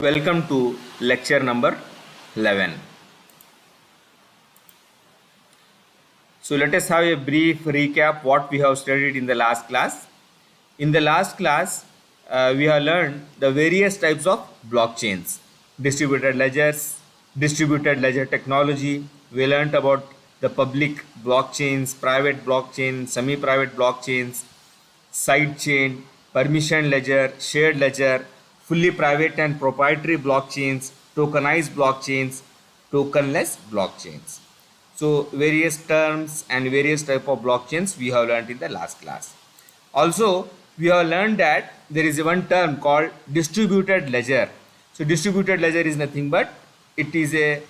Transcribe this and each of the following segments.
Welcome to lecture number 11. So let us have a brief recap what we have studied in the last class. In the last class, we have learned the various types of blockchains, distributed ledgers, distributed ledger technology. We learned about the public blockchains, private blockchains, semi-private blockchains, sidechain, permission ledger, shared ledger, fully private and proprietary blockchains, tokenized blockchains, tokenless blockchains. So various terms and various type of blockchains we have learned in the last class. Also, we have learned that there is one term called distributed ledger. So distributed ledger is nothing but it is a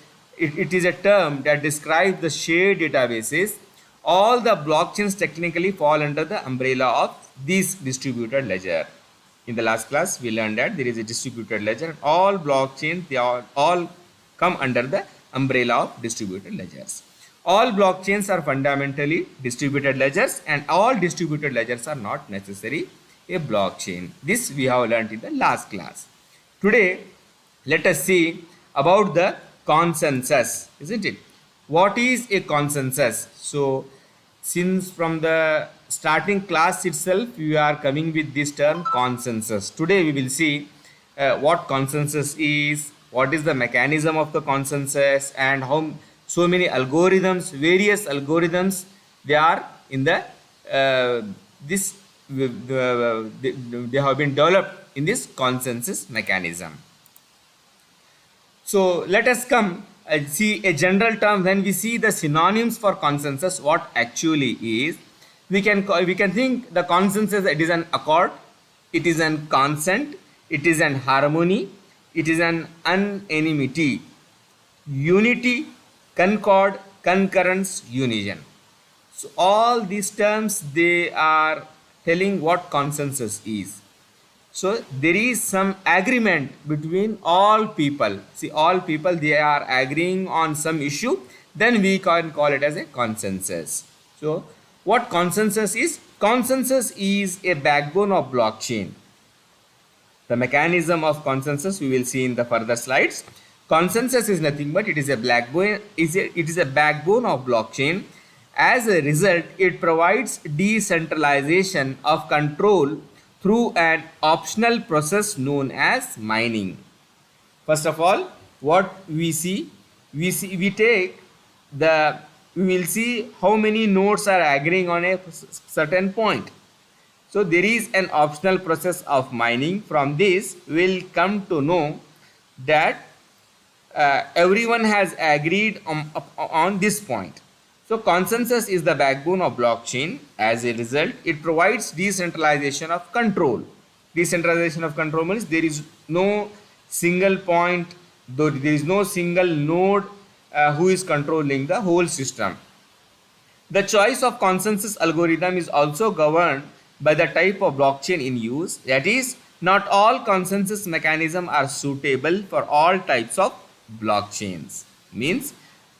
term that describes the shared databases. All the blockchains technically fall under the umbrella of this distributed ledger. In the last class, we learned that there is a distributed ledger. All blockchains, they all come under the umbrella of distributed ledgers. All blockchains are fundamentally distributed ledgers, and all distributed ledgers are not necessarily a blockchain. This we have learned in the last class. Today, let us see about the consensus, isn't it? What is a consensus? So, since from the starting class itself, we are coming with this term consensus. Today, we will see what consensus is, what is the mechanism of the consensus, and how so many algorithms, various algorithms, they are in the this they have been developed in this consensus mechanism. So let us come see a general term. When we see the synonyms for consensus, what actually is, we can think the consensus, it is an accord, it is an consent, it is an harmony, it is an unanimity, unity, concord, concurrence, union. So all these terms, they are telling what consensus is. So there is some agreement between all people. See, all people, they are agreeing on some issue, then we can call it as a consensus. So what consensus is? Consensus is a backbone of blockchain. The mechanism of consensus we will see in the further slides. Consensus is nothing but it is a backbone of blockchain. As a result, it provides decentralization of control through an optional process known as mining. First of all, what we will see how many nodes are agreeing on a certain point. So there is an optional process of mining. From this, we'll come to know that everyone has agreed on this point. So consensus is the backbone of blockchain. As a result, it provides decentralization of control. Decentralization of control means there is no single point, though there is no single node who is controlling the whole system. The choice of consensus algorithm is also governed by the type of blockchain in use. That is, not all consensus mechanisms are suitable for all types of blockchains. Means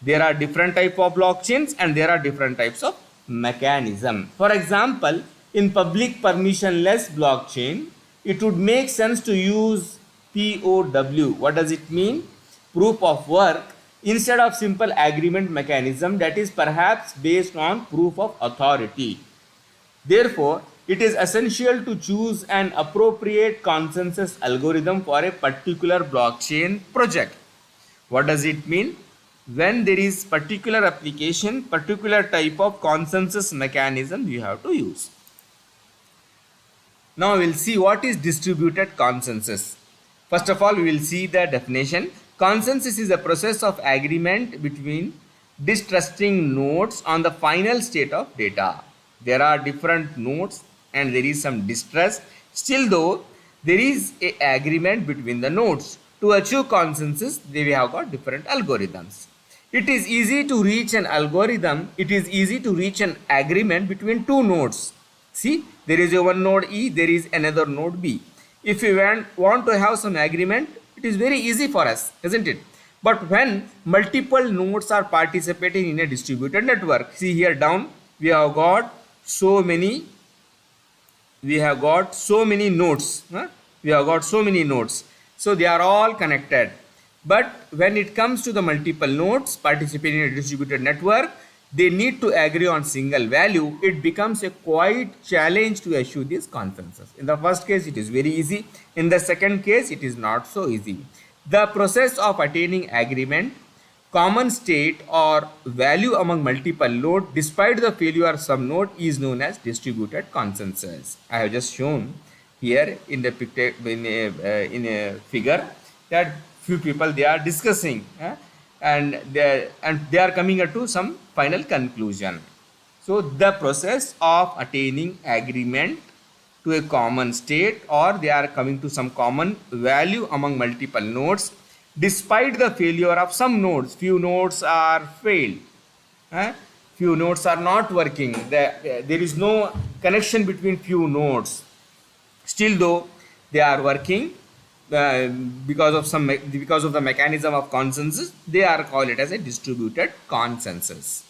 there are different type of blockchains and there are different types of mechanism. For example, in public permissionless blockchain, it would make sense to use POW. What does it mean? Proof of work, instead of simple agreement mechanism that is perhaps based on proof of authority. Therefore, it is essential to choose an appropriate consensus algorithm for a particular blockchain project. What does it mean? When there is particular application, particular type of consensus mechanism you have to use. Now we will see what is distributed consensus. First of all, we will see the definition. Consensus is a process of agreement between distrusting nodes on the final state of data. There are different nodes and there is some distrust. Still though, there is an agreement between the nodes. To achieve consensus, they have got different algorithms. It is easy to reach an agreement between two nodes. See, there is a one node E, there is another node B. If we want to have some agreement, it is very easy for us, isn't it? But when multiple nodes are participating in a distributed network, see here down, we have got so many nodes. We have got so many nodes. So they are all connected. But when it comes to the multiple nodes participating in a distributed network, they need to agree on single value. It becomes a quite challenge to achieve this consensus. In the first case, it is very easy. In the second case, it is not so easy. The process of attaining agreement, common state or value among multiple nodes despite the failure of some node is known as distributed consensus. I have just shown here in the picture, in a figure, that few people they are discussing, and they are coming to some final conclusion. So the process of attaining agreement to a common state, or they are coming to some common value among multiple nodes despite the failure of some nodes. Few nodes are failed, few nodes are not working, there is no connection between few nodes. Still though they are working, because of the mechanism of consensus, they are called it as a distributed consensus.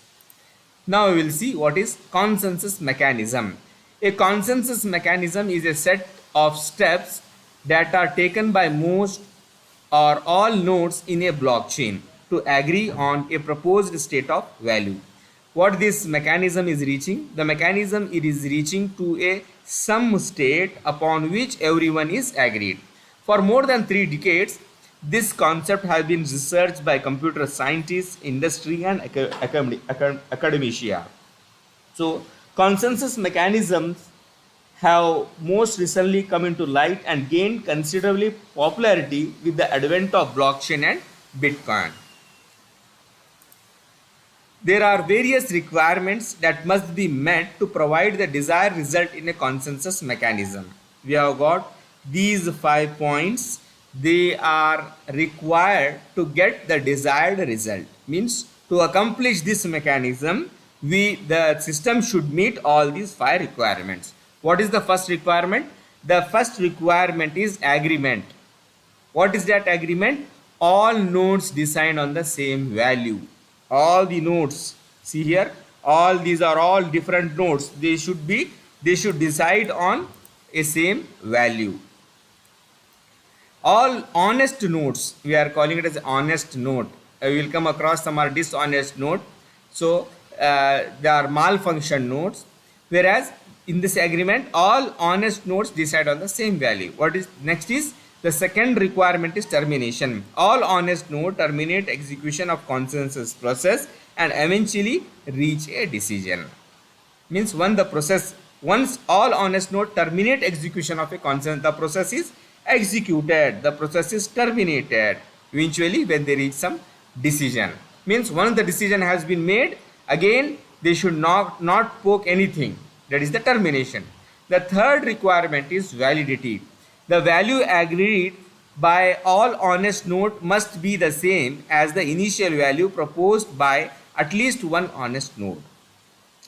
Now we will see what is consensus mechanism. A consensus mechanism is a set of steps that are taken by most or all nodes in a blockchain to agree on a proposed state of value. What this mechanism is reaching? The mechanism it is reaching to a some state upon which everyone is agreed. For more than 3 decades, this concept has been researched by computer scientists, industry, and academia. So, consensus mechanisms have most recently come into light and gained considerably popularity with the advent of blockchain and Bitcoin. There are various requirements that must be met to provide the desired result in a consensus mechanism. We have got these 5 points. They are required to get the desired result. Means to accomplish this mechanism, the system should meet all these 5 requirements. What is the first requirement? The first requirement is agreement. What is that agreement? All nodes decide on the same value. All the nodes, see here, all these are all different nodes. They should decide on a same value. All honest nodes, we are calling it as honest node. We will come across some are dishonest node. So there are malfunction nodes. Whereas in this agreement, all honest nodes decide on the same value. What is next is the second requirement is termination. All honest nodes terminate execution of consensus process and eventually reach a decision. Means once all honest nodes terminate execution of a consensus, the process is executed, the process is terminated eventually when they reach some decision. Means once the decision has been made, again they should not poke anything. That is the termination. The third requirement is validity. The value agreed by all honest node must be the same as the initial value proposed by at least one honest node.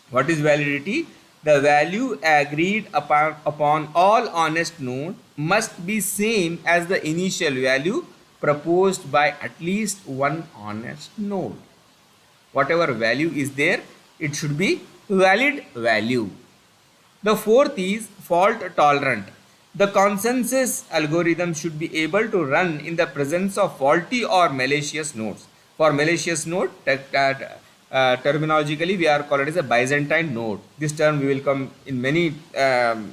What is validity? The value agreed upon all honest node must be same as the initial value proposed by at least one honest node. Whatever value is there, it should be valid value. The fourth is fault tolerant. The consensus algorithm should be able to run in the presence of faulty or malicious nodes. For malicious node, terminologically we are called it as a Byzantine node. This term we will come in many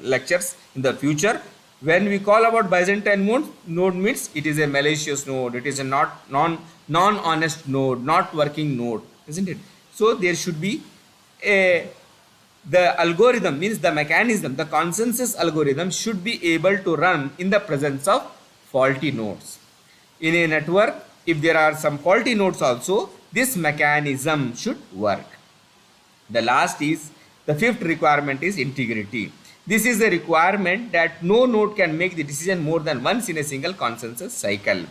lectures in the future. When we call about Byzantine node means it is a malicious node. It is a non-honest node, not working node, isn't it? So there should be the algorithm, means the mechanism, the consensus algorithm should be able to run in the presence of faulty nodes. In a network, if there are some faulty nodes also, this mechanism should work. The last is, the fifth requirement is integrity. This is a requirement that no node can make the decision more than once in a single consensus cycle.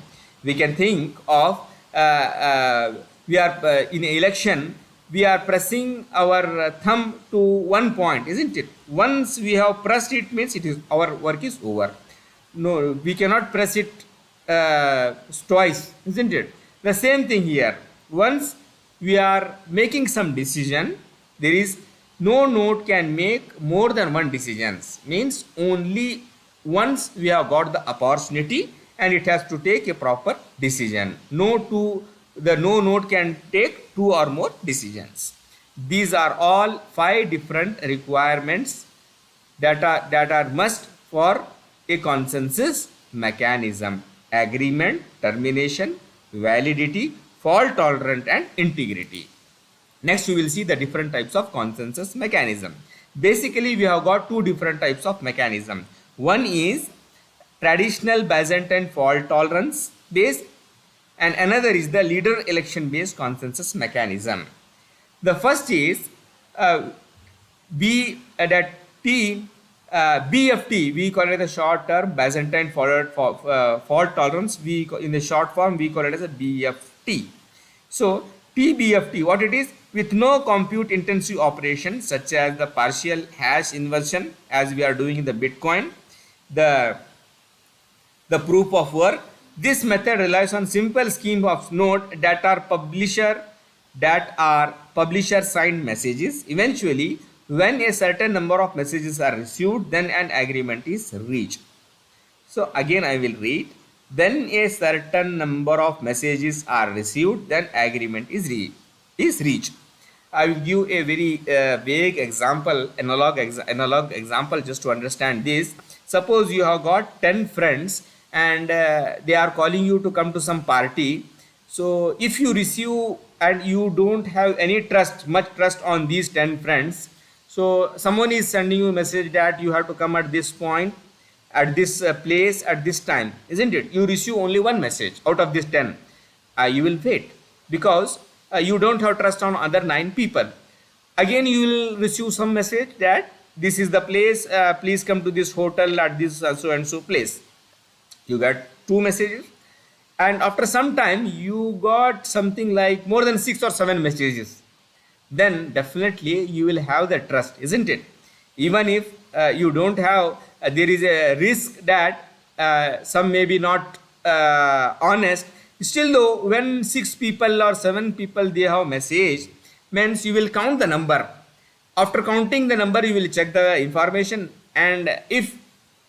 We can think of, we are in an election, we are pressing our thumb to one point, isn't it? Once we have pressed it, means it is our work is over. No, we cannot press it twice, isn't it? The same thing here. Once we are making some decision, there is no node can make more than one decisions. Means only once we have got the opportunity, and it has to take a proper decision. No node can take two or more decisions. These are all 5 different requirements that are must for a consensus mechanism: agreement, termination, validity, fault tolerant, and integrity. Next, we will see the different types of consensus mechanism. Basically, we have got 2 different types of mechanism. One is traditional Byzantine fault tolerance based, and another is the leader election based consensus mechanism. The first is uh, that T BFT, we call it the short term Byzantine fault tolerance. In the short form we call it as a BFT. So TBFT, what it is? With no compute intensive operation such as the partial hash inversion, as we are doing in the Bitcoin, the proof of work. This method relies on simple scheme of node that are publisher signed messages. Eventually, when a certain number of messages are received, then an agreement is reached. So again I will read. When a certain number of messages are received, then agreement is reached. I will give a very vague example, analog example, just to understand this. Suppose you have got 10 friends and they are calling you to come to some party. So if you receive and you don't have any much trust on these 10 friends, so someone is sending you a message that you have to come at this point, at this place, at this time, isn't it? You receive only one message out of this 10. You will wait because you don't have trust on other 9 people. Again you will receive some message that this is the place, please come to this hotel at this so and so place. You got 2 messages, and after some time you got something like more than 6 or 7 messages. Then definitely you will have the trust, isn't it? Even if you don't have, there is a risk that some may be not honest. Still though, when 6 people or 7 people they have message, means you will count the number. After counting the number you will check the information, and if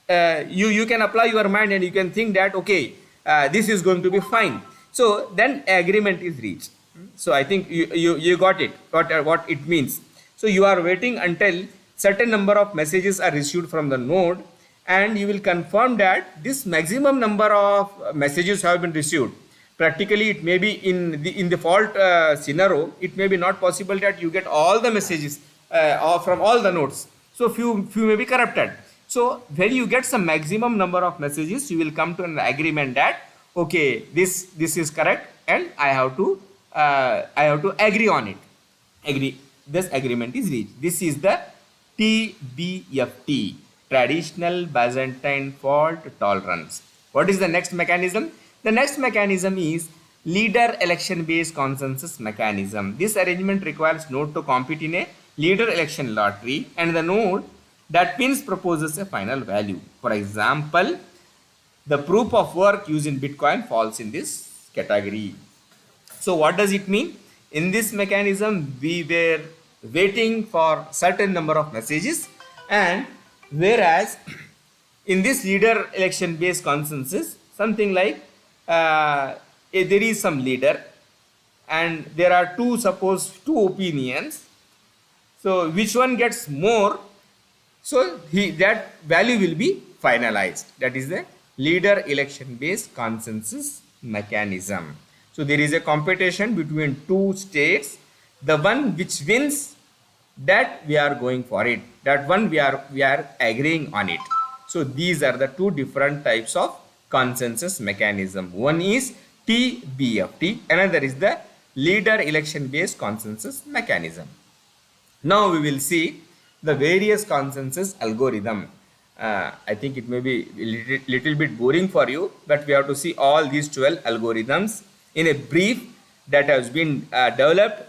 you can apply your mind and you can think that okay, this is going to be fine, so then agreement is reached. So I think you got it, what it means. So you are waiting until certain number of messages are received from the node, and you will confirm that this maximum number of messages have been received. Practically it may be in the fault scenario, it may be not possible that you get all the messages from all the nodes. So few may be corrupted. So when you get some maximum number of messages, you will come to an agreement that okay, this is correct, and I have to agree on it. This agreement is reached. This is the TBFT, traditional Byzantine fault tolerance. What is the next mechanism? The next mechanism is leader election based consensus mechanism. This arrangement requires node to compete in a leader election lottery, and the node that wins proposes a final value. For example, the proof of work used in Bitcoin falls in this category. So what does it mean? In this mechanism, we were waiting for certain number of messages, and whereas in this leader election based consensus, something like there is some leader and there are two opinions. So which one gets more? So that value will be finalized. That is the leader election based consensus mechanism. So there is a competition between 2 states. The one which wins, that we are going for it. That one we are agreeing on it. So these are the 2 different types of consensus mechanism. One is TBFT, another is the leader election based consensus mechanism. Now we will see the various consensus algorithm. I think it may be a little bit boring for you, but we have to see all these 12 algorithms in a brief that has been developed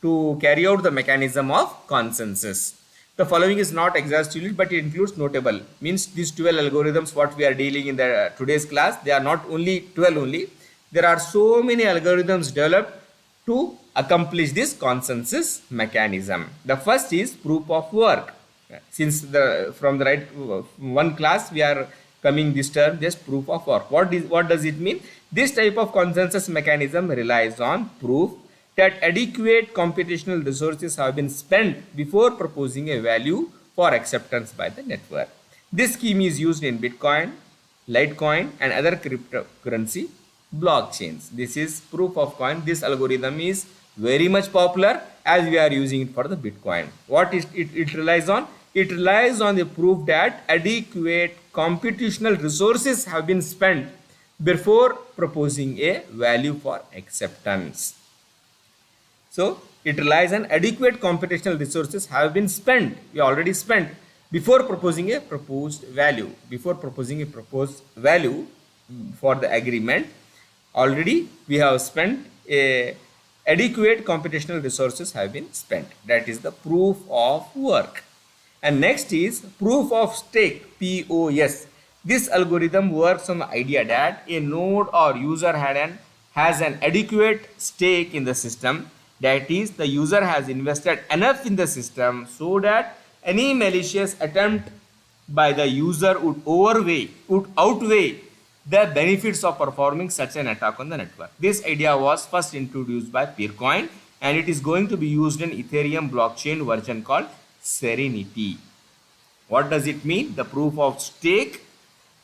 to carry out the mechanism of consensus. The following is not exhaustively, but it includes notable. Means these 12 algorithms what we are dealing in the today's class, they are not only 12 only. There are so many algorithms developed to accomplish this consensus mechanism. The first is proof of work. Since from the right one class we are coming this term just proof of work. What does it mean? This type of consensus mechanism relies on proof that adequate computational resources have been spent before proposing a value for acceptance by the network. This scheme is used in Bitcoin, Litecoin, and other cryptocurrency blockchains. This is proof of coin. This algorithm is very much popular as we are using it for the Bitcoin. What is it relies on? It relies on the proof that adequate computational resources have been spent before proposing a value for acceptance. So it relies on adequate computational resources have been spent. We already spent before proposing a proposed value. Before proposing a proposed value for the agreement, already we have spent a adequate computational resources have been spent. That is the proof of work. And next is proof of stake, POS. This algorithm works on the idea that a node or user has an adequate stake in the system. That is, the user has invested enough in the system so that any malicious attempt by the user would outweigh the benefits of performing such an attack on the network. This idea was first introduced by Peercoin, and it is going to be used in Ethereum blockchain version called Serenity. What does it mean? The proof of stake.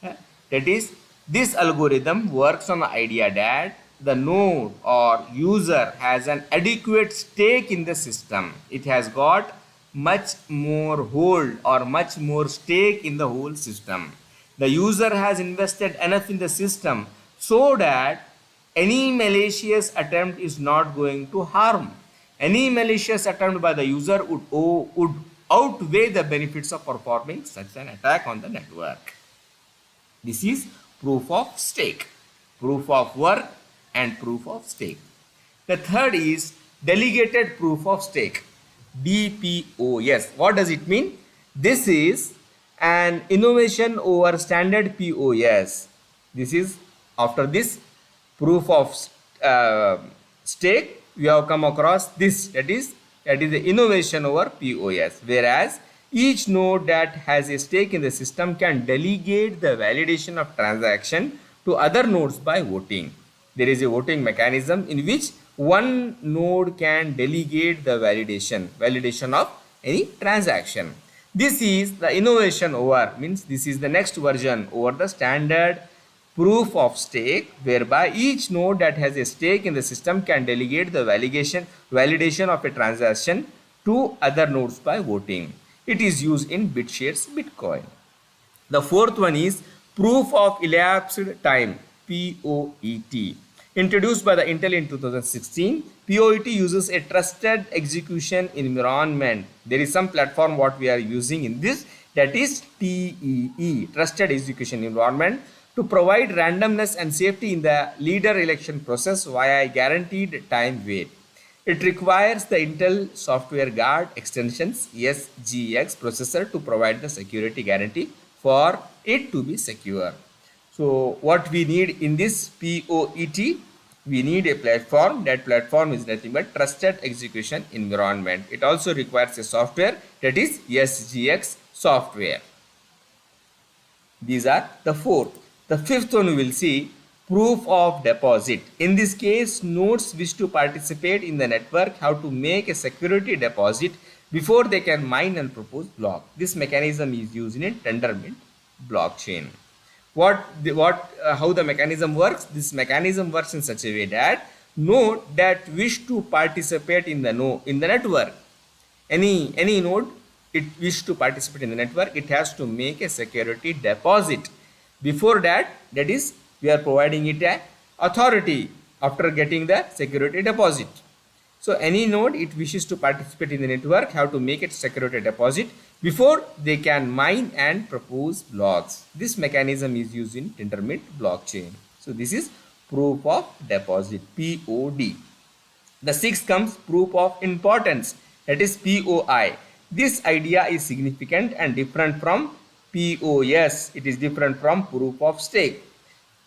That is, this algorithm works on the idea that the node or user has an adequate stake in the system. It has got much more hold or much more stake in the whole system. The user has invested enough in the system so that any malicious attempt is not going to harm. Any malicious attempt by the user would outweigh the benefits of performing such an attack on the network. This is proof of stake, proof of work, and proof of stake. The third is delegated proof of stake, DPoS. What does it mean? This is an innovation over standard POS. This is after this proof of stake, we have come across this, that is the innovation over POS, whereas each node that has a stake in the system can delegate the validation of transaction to other nodes by voting. There is a voting mechanism in which one node can delegate the validation of any transaction. This is the innovation over, means this is the next version over the standard proof of stake, whereby each node that has a stake in the system can delegate the validation of a transaction to other nodes by voting. It is used in BitShares Bitcoin. The fourth one is proof of elapsed time, POET. Introduced by the Intel in 2016, POET uses a trusted execution environment. There is some platform what we are using in this, that is TEE, Trusted Execution Environment, to provide randomness and safety in the leader election process via a guaranteed time wait. It requires the Intel Software Guard Extensions SGX processor to provide the security guarantee for it to be secure. So what we need in this POET, we need a platform. That platform is nothing but Trusted Execution Environment. It also requires a software, that is SGX software. These are the fourth. The fifth one we will see proof of deposit. In this case, nodes wish to participate in the network have to make a security deposit before they can mine and propose block. This mechanism is used in Tendermint blockchain. How the mechanism works? This mechanism works in such a way that node that wish to participate in the network, any node it wish to participate in the network, it has to make a security deposit. Before that is we are providing it a authority after getting the security deposit. So any node it wishes to participate in the network have to make it security deposit before they can mine and propose blocks. This mechanism is used in Tendermint blockchain. So this is proof of deposit, POD. The sixth comes proof of importance, that is POI. This idea is significant and different from POS. It is different from proof of stake.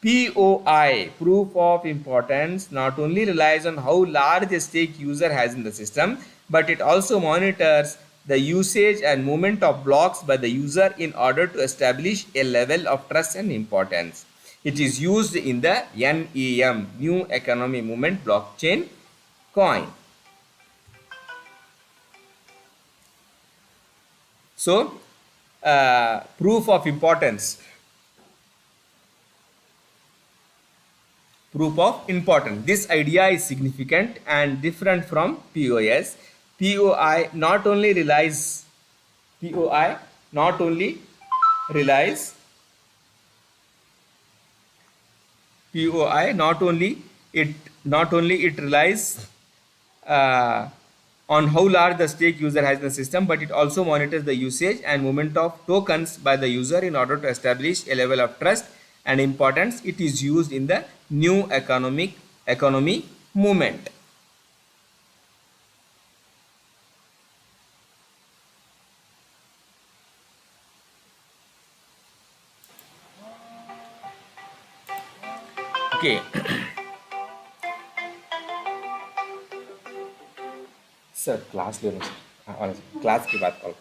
POI, proof of importance, not only relies on how large a stake user has in the system, but it also monitors the usage and movement of blocks by the user in order to establish a level of trust and importance. It is used in the NEM, New Economy Movement blockchain coin. So, proof of importance. Proof of importance. This idea is significant and different from POS. POI not only relies POI not only relies POI not only it relies uh, on how large the stake user has in the system, but it also monitors the usage and movement of tokens by the user in order to establish a level of trust and importance. It is used in the new economy movement. Okay. Sir class ले लो sir, और class की बात करो.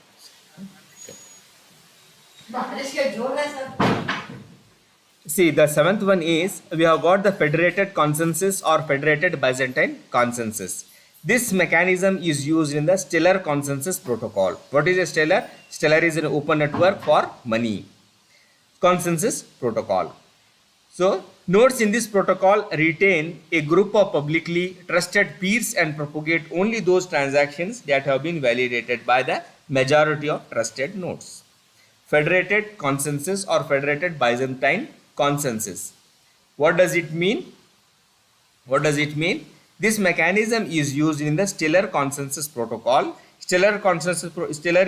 See, the seventh one is we have got the federated consensus or federated Byzantine consensus. This mechanism is used in the Stellar consensus protocol. What is a Stellar? Stellar is an open network for money consensus protocol. So, nodes in this protocol retain a group of publicly trusted peers and propagate only those transactions that have been validated by the majority of trusted nodes. Federated consensus or federated Byzantine consensus. What does it mean? What does it mean? This mechanism is used in the Stellar consensus protocol. Stellar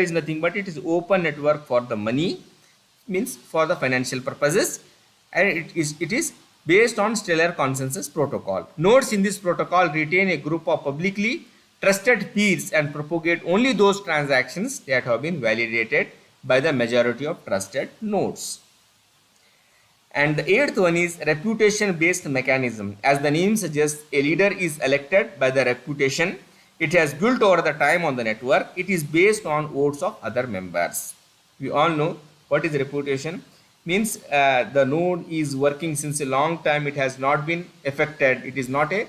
is nothing but it is open network for the money, means for the financial purposes, and it is based on Stellar consensus protocol. Nodes in this protocol retain a group of publicly trusted peers and propagate only those transactions that have been validated by the majority of trusted nodes. And the eighth one is reputation based mechanism. As the name suggests, a leader is elected by the reputation it has built over the time on the network. It is based on votes of other members. We all know what is reputation. Means the node is working since a long time, it has not been affected, it is not a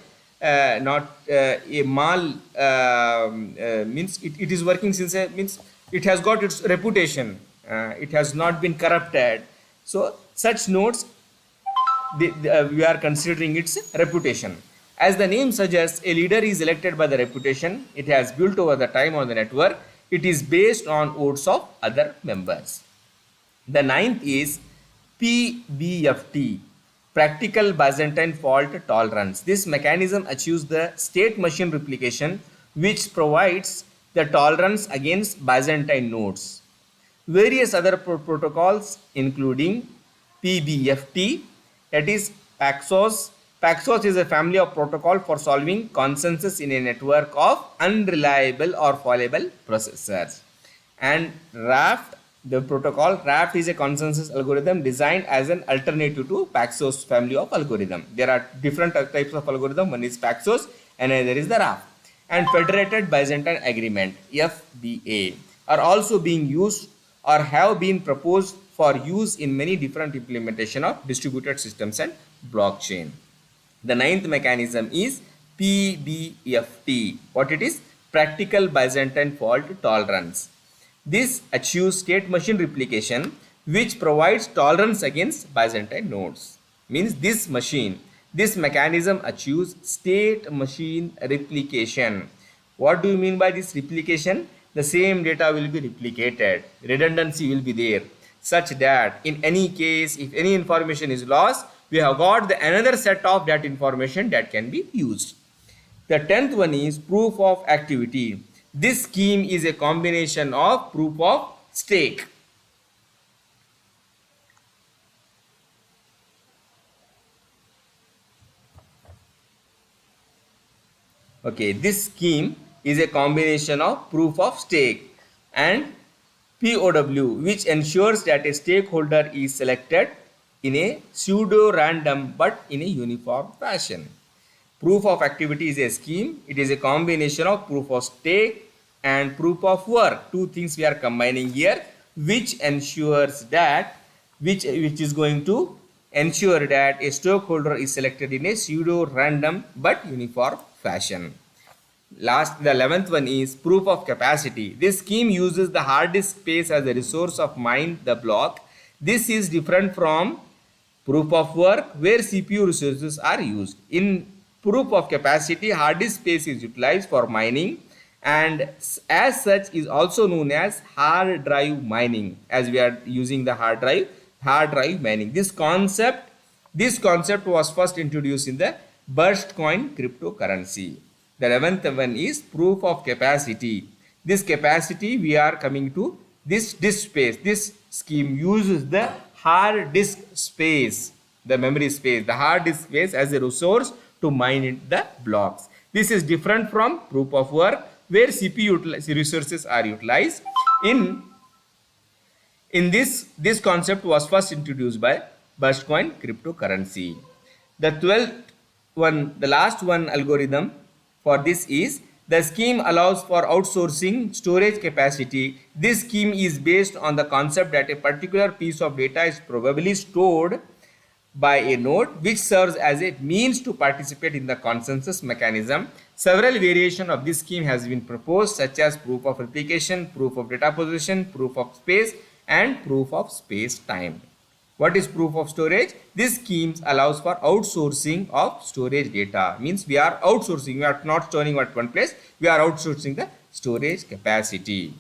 means it is working since means it has got its reputation, it has not been corrupted. So such nodes we are considering its reputation. As the name suggests, a leader is elected by the reputation it has built over the time on the network. It is based on votes of other members. The ninth is PBFT, Practical Byzantine Fault Tolerance. This mechanism achieves the state machine replication, which provides the tolerance against Byzantine nodes. Various other protocols including PBFT, that is Paxos. Paxos is a family of protocol for solving consensus in a network of unreliable or fallible processors. And Raft, the protocol Raft is a consensus algorithm designed as an alternative to Paxos family of algorithm. There are different types of algorithm. One is Paxos and another is the Raft. And Federated Byzantine Agreement FBA are also being used or have been proposed for use in many different implementation of distributed systems and blockchain. The ninth mechanism is PBFT. What it is? Practical Byzantine Fault Tolerance. This achieves state machine replication, which provides tolerance against Byzantine nodes. Means this mechanism achieves state machine replication. What do you mean by this replication? The same data will be replicated. Redundancy will be there, such that in any case, if any information is lost, we have got another set of that information that can be used. The 10th one is proof of activity. This scheme is a combination of proof of stake. Okay, this scheme is a combination of proof of stake and POW, which ensures that a stakeholder is selected in a pseudo-random but in a uniform fashion. Proof of activity is a scheme. It is a combination of proof of stake and proof of work. Two things we are combining here, which ensures that which is going to ensure that a stockholder is selected in a pseudo random but uniform fashion. Last, the 11th one is proof of capacity. This scheme uses the hard disk space as a resource of mine the block. This is different from proof of work where CPU resources are used. In proof of capacity, hard disk space is utilized for mining and as such is also known as hard drive mining, as we are using the hard drive mining. This concept was first introduced in the burst coin cryptocurrency. The 11th one is proof of capacity. This capacity we are coming to this disk space. This scheme uses the hard disk space, the memory space, the hard disk space as a resource to mine the blocks. This is different from proof of work where CPU resources are utilized. In this concept was first introduced by Burstcoin cryptocurrency. The 12th one, the last one algorithm for this is the scheme allows for outsourcing storage capacity. This scheme is based on the concept that a particular piece of data is probably stored by a node which serves as a means to participate in the consensus mechanism. Several variations of this scheme has been proposed such as proof of replication, proof of data position, proof of space and proof of space time. What is proof of storage? This scheme allows for outsourcing of storage data. Means we are outsourcing, we are not storing at one place, we are outsourcing the storage capacity.